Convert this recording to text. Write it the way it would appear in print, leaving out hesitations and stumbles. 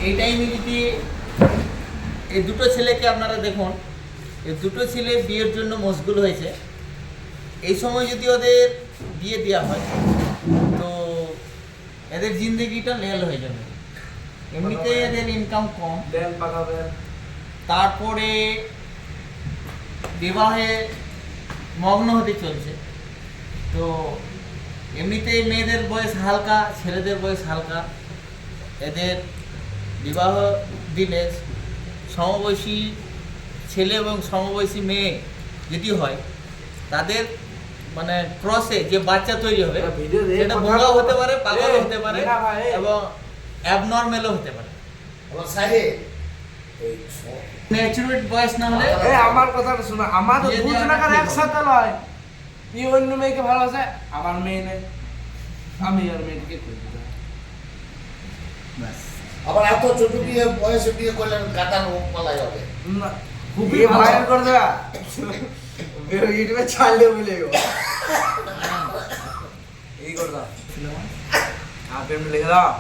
এই টাইমে যদি এই দুটো ছেলেকে আপনারা দেখুন, এই দুটো ছেলে বিয়ের জন্য মশগুল হয়েছে। এই সময় যদি ওদের বিয়ে দেওয়া হয় তো এদের জিন্দগিটা লেল হয়ে যাবে। এমনিতে এদের ইনকাম কম, তারপরে বিবাহে মগ্ন হতে চলছে। তো এমনিতে মেয়েদের বয়স হালকা, ছেলেদের বয়স হালকা। এদের বিবাহ দিলে সমবয়সী ছেলে এবং সমবয়সী মেয়ে যদি হয়, তাদের মানে ক্রসে যে বাচ্চা তৈরি হবে সেটা বোকাও হতে পারে, পাগল হতে পারে এবং অ্যাবনর্মালও হতে পারে। ম্যাচুরিট বয়স না হলে আমার কথাটা শোনো, আমাদের দুজনাকার একসাথে নয়। তুই অন্য মেয়েকে ভালোবাসে, আমার মেয়ে নেই, আমি আর মেয়েকে করে দিতে হয়। আবার এত ছোট বিয়ে বয়সে বিয়ে করলে কাটার মুখ পালাই হবে। খুবই ভাইরাল করে দেওয়া ইউটিউবে ছাড়লে বলে এই করে দাও, আপনি লিখে দাও।